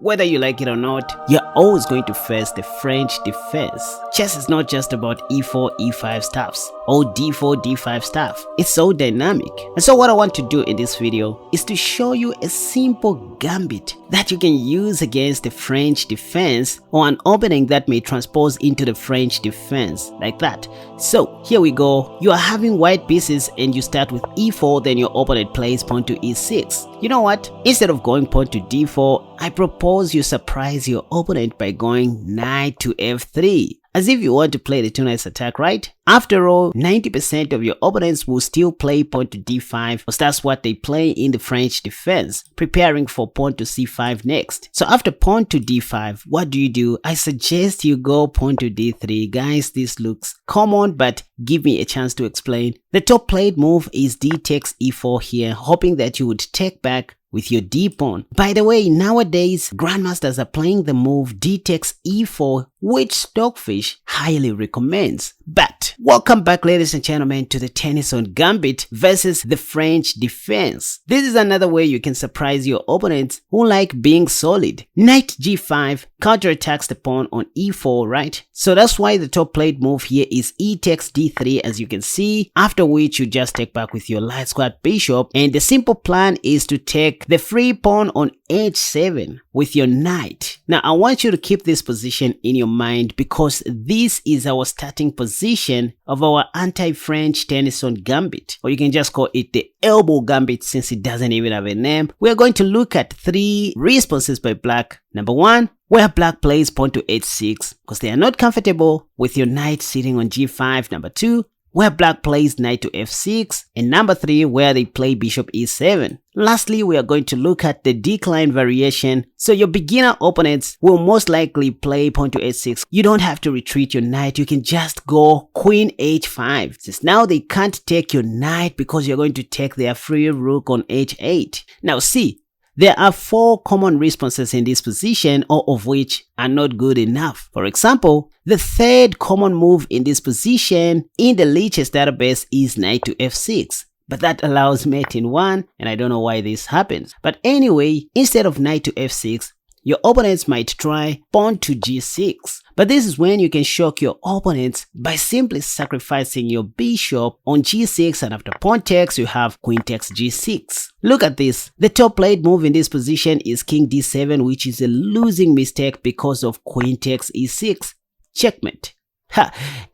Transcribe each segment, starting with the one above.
Whether you like it or not, you're always going to face the French defense. Chess is not just about e4, e5 stuffs or d4, d5 stuff. It's so dynamic. And so what I want to do in this video is to show you a simple gambit that you can use against the French defense or an opening that may transpose into the French defense like that. So here we go. You are having white pieces and you start with e4, then your opponent plays pawn to e6. You know what? Instead of going pawn to d4, I propose you surprise your opponent by going knight to f3. As if you want to play the two-knights attack, right? After all, 90% of your opponents will still play pawn to d5, because that's what they play in the French defense, preparing for pawn to c5 next. So after pawn to d5, what do? I suggest you go pawn to d3. Guys, this looks common, but give me a chance to explain. The top played move is d takes e4 here, hoping that you would take back with your d pawn. By the way, nowadays grandmasters are playing the move d takes e4, which Stockfish highly recommends. But welcome back, ladies and gentlemen, to the Tennison Gambit versus the French defense. This is another way you can surprise your opponents who like being solid. Knight g5 counterattacks the pawn on e4, right? So that's why the top played move here is e takes d3, as you can see, after which you just take back with your light square bishop, and the simple plan is to take the free pawn on h7 with your knight. Now I want you to keep this position in your mind, because this is our starting position of our anti-French Tennison Gambit, or you can just call it the elbow gambit since it doesn't even have a name. We are going to look at 3 responses by black. Number 1, where black plays pawn to h6 because they are not comfortable with your knight sitting on g5. Number 2, where black plays knight to f6, and number 3, where they play bishop e7. Lastly, we are going to look at the decline variation. So your beginner opponents will most likely play pawn to h6. You don't have to retreat your knight, you can just go queen h5, since now they can't take your knight because you're going to take their free rook on h8. Now see, there are 4 common responses in this position, all of which are not good enough. For example, the third common move in this position in the Lichess database is knight to f6. But that allows mate in 1, and I don't know why this happens. But anyway, instead of knight to f6, your opponents might try pawn to g6. But this is when you can shock your opponents by simply sacrificing your bishop on g6, and after pawn takes, you have queen takes g6. Look at this. The top played move in this position is king d7, which is a losing mistake because of queen takes e6. Checkmate.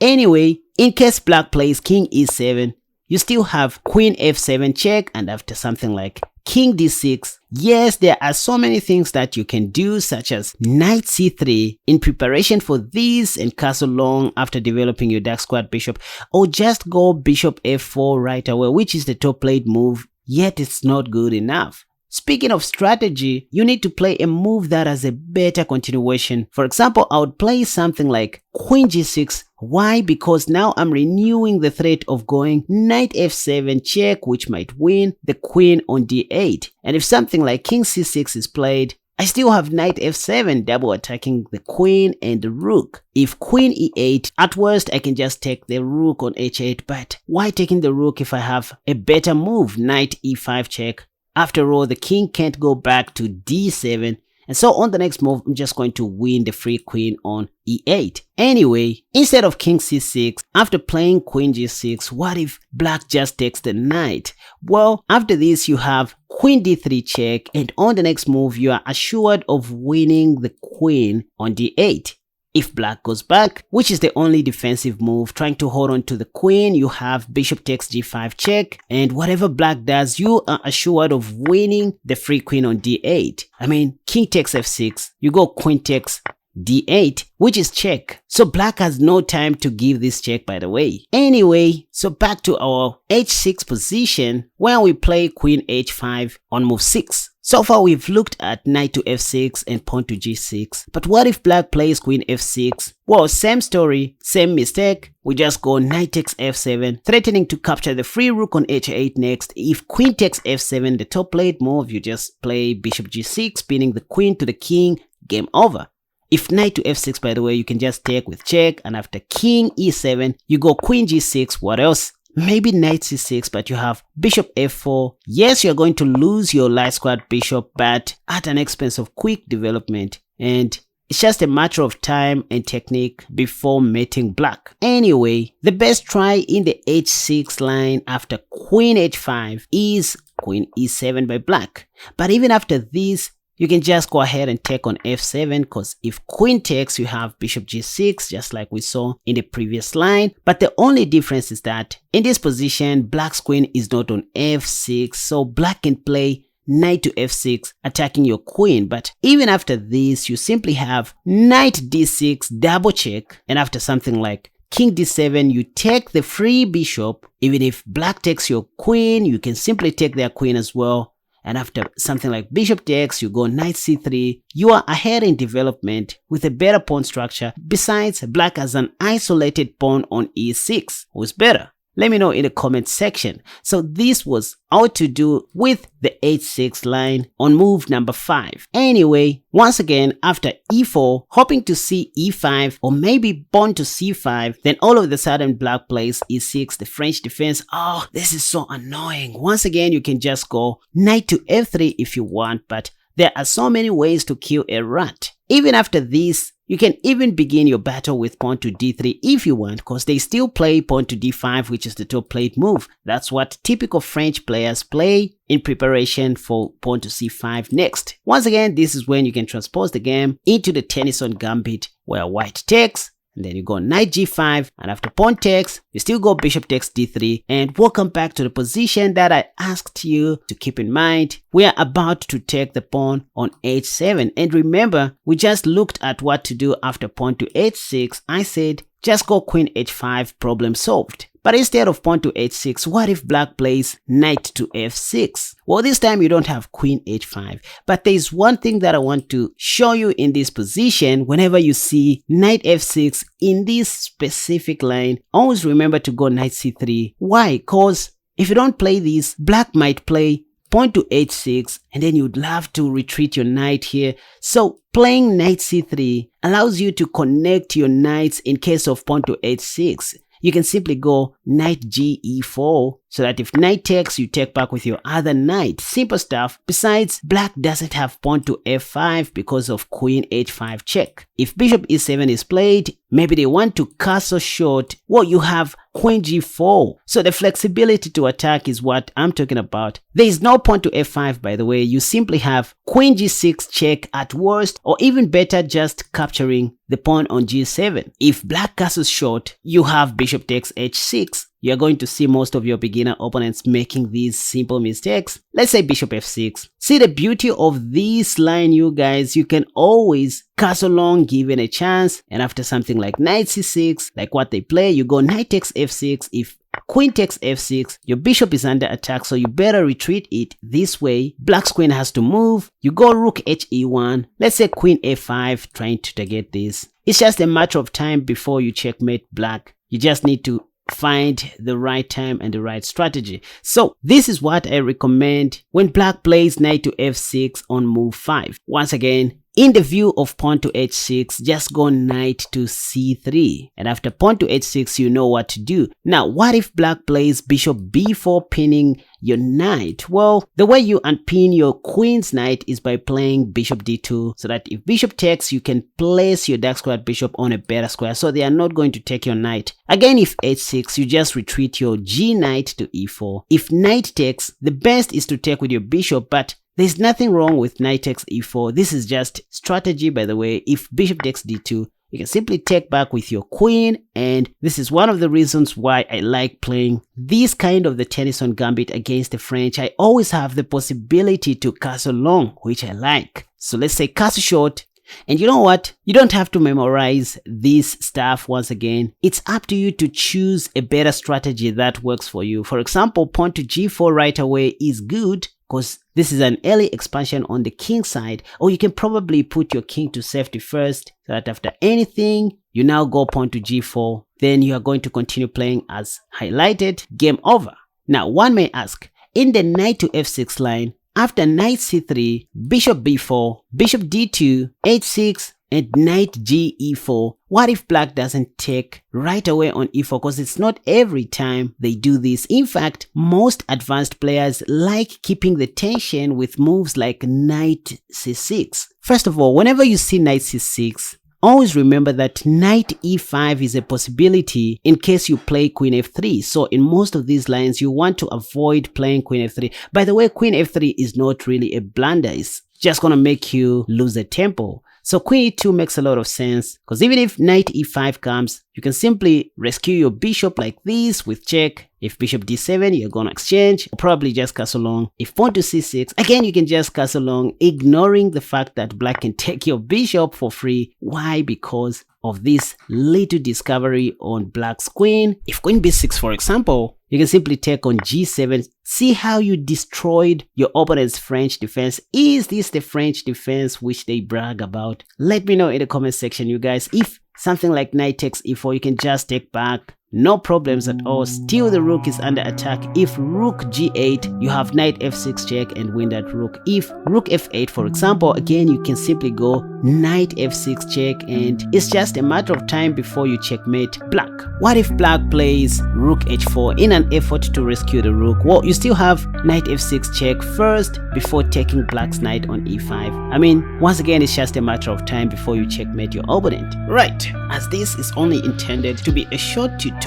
Anyway, in case black plays king e7, you still have queen f7 check, and after something like king d6, yes, there are so many things that you can do, such as knight c3 in preparation for this, and castle long after developing your dark squared bishop, or just go bishop f4 right away, which is the top played move, yet it's not good enough. Speaking of strategy, you need to play a move that has a better continuation. For example, I would play something like queen g6. Why? Because now I'm renewing the threat of going knight f7 check, which might win the queen on d8. And if something like king c6 is played, I still have knight f7 double attacking the queen and the rook. If queen e8, at worst I can just take the rook on h8, but why taking the rook if I have a better move, knight e5 check? After all, the king can't go back to d7, and so on the next move, I'm just going to win the free queen on e8. Anyway, instead of king c6, after playing queen g6, what if black just takes the knight? Well, after this, you have queen d3 check, and on the next move, you are assured of winning the queen on d8. If black goes back, which is the only defensive move, trying to hold on to the queen, you have bishop takes g5 check, and whatever black does, you are assured of winning the free queen on d8. I mean, king takes f6, you go queen takes d8, which is check. So black has no time to give this check, by the way. Anyway, so back to our h6 position, where we play queen h5 on move 6. So far we've looked at knight to f6 and pawn to g6, but what if black plays queen f6? Well, same story, same mistake. We just go knight takes f7, threatening to capture the free rook on h8 next. If queen takes f7, the top played move, you just play bishop g6, pinning the queen to the king, game over. If knight to f6, by the way, you can just take with check, and after king e7, you go queen g6, what else? maybe knight c6, but you have bishop f4. Yes, you're going to lose your light squared bishop, but at an expense of quick development, and it's just a matter of time and technique before mating black. Anyway, the best try in the h6 line after queen h5 is queen e7 by black. But even after this, you can just go ahead and take on f7, because if queen takes, you have bishop g6, just like we saw in the previous line. But the only difference is that in this position, black's queen is not on f6, so black can play knight to f6, attacking your queen. But even after this, you simply have knight d6, double check, and after something like king d7, you take the free bishop. Even if black takes your queen, you can simply take their queen as well. And after something like bishop takes, you go knight c3. You are ahead in development with a better pawn structure. Besides, black has an isolated pawn on e6. Who's better? Let me know in the comment section. So this was all to do with the h6 line on move number 5. Anyway, once again, after e4, hoping to see e5 or maybe pawn to c5, then all of a sudden black plays e6, the French defense. Oh, this is so annoying. Once again, you can just go knight to f3 if you want, but there are so many ways to kill a rat. Even after this, you can even begin your battle with pawn to d3 if you want, because they still play pawn to d5, which is the top played move. That's what typical French players play in preparation for pawn to c5 next. Once again, this is when you can transpose the game into the Tennison Gambit, where white takes, and then you go knight g5, and after pawn takes, you still go bishop takes d3. And welcome back to the position that I asked you to keep in mind. We are about to take the pawn on h7, and remember, we just looked at what to do after pawn to h6. I said just go queen h5, problem solved. But instead of pawn to h6, what if black plays knight to f6? Well, this time you don't have queen h5. But there is one thing that I want to show you in this position. Whenever you see knight f6 in this specific line, always remember to go knight c3. Why? Because if you don't play this, black might play pawn to h6, and then you'd love to retreat your knight here. So playing knight c3 allows you to connect your knights in case of pawn to h6. You can simply go knight ge4, so that if knight takes, you take back with your other knight. Simple stuff. Besides, black doesn't have pawn to f5 because of queen h5 check. If bishop e7 is played, maybe they want to castle short. Well, you have queen g4. So the flexibility to attack is what I'm talking about. There is no pawn to f5, by the way. You simply have queen g6 check at worst, or even better, just capturing the pawn on g7. If black castles short, you have bishop takes h6. You're going to see most of your beginner opponents making these simple mistakes. Let's say bishop f6. See the beauty of this line, you guys. You can always castle long given a chance. And after something like knight c6, like what they play, you go knight takes f6. If queen takes f6, your bishop is under attack, so you better retreat it this way. Black's queen has to move. You go rook he1. Let's say queen a5, trying to target this. It's just a matter of time before you checkmate black. You just need to find the right time and the right strategy. So this is what I recommend when black plays knight to f6 on move 5. Once again, in the view of pawn to h6, just go knight to c3. And after pawn to h6, you know what to do. Now, what if black plays bishop b4, pinning your knight? Well, the way you unpin your queen's knight is by playing bishop d2, so that if bishop takes, you can place your dark squared bishop on a better square, so they are not going to take your knight. Again, if h6, you just retreat your g knight to e4. If knight takes, the best is to take with your bishop, but there's nothing wrong with knight takes e4. This is just strategy, by the way. If bishop takes d2, you can simply take back with your queen, and this is one of the reasons why I like playing this kind of the Tennison Gambit against the French. I always have the possibility to castle long, which I like. So let's say castle short. And you know what? You don't have to memorize this stuff once again. It's up to you to choose a better strategy that works for you. For example, pawn to g4 right away is good, because this is an early expansion on the king side. Or you can probably put your king to safety first, so that after anything, you now go pawn to g4. Then you are going to continue playing as highlighted. Game over. Now, one may ask, in the knight to f6 line, after knight c3, bishop b4, bishop d2, h6, and knight g e4. What if black doesn't take right away on e4? Because it's not every time they do this. In fact, most advanced players like keeping the tension with moves like knight c6. First of all, whenever you see knight c6, always remember that knight e5 is a possibility in case you play queen f3. So in most of these lines, you want to avoid playing queen f3. By the way, queen f3 is not really a blunder. It's just going to make you lose the tempo. So queen e2 makes a lot of sense, because even if knight e5 comes, you can simply rescue your bishop like this with check. If bishop d7, you're going to exchange, or probably just castle long. If pawn to c6, again, you can just castle long, ignoring the fact that black can take your bishop for free. Why? Because of this little discovery on black's queen. If queen b6, for example, you can simply take on g7. See how you destroyed your opponent's French defense. Is this the French defense which they brag about? Let me know in the comment section, you guys. If something like knight takes e4, you can just take back. No problems at all. Still the rook is under attack. If rook g8, you have knight f6 check and win that rook. If rook f8, for example, again, you can simply go knight f6 check, and it's just a matter of time before you checkmate black. What if black plays rook h4 in an effort to rescue the rook? Well, you still have knight f6 check first before taking black's knight on e5. I mean, once again, it's just a matter of time before you checkmate your opponent. Right, as this is only intended to be a short tutorial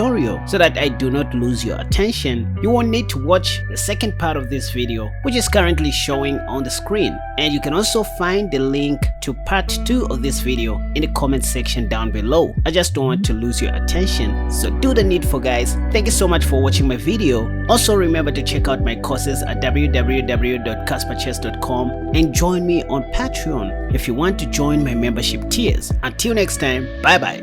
so that I do not lose your attention, you will need to watch the second part of this video, which is currently showing on the screen. And you can also find the link to part 2 of this video in the comment section down below. I just don't want to lose your attention, so do the needful, guys. Thank you so much for watching my video. Also remember to check out my courses at www.kasperchess.com and join me on Patreon if you want to join my membership tiers. Until next time, bye bye.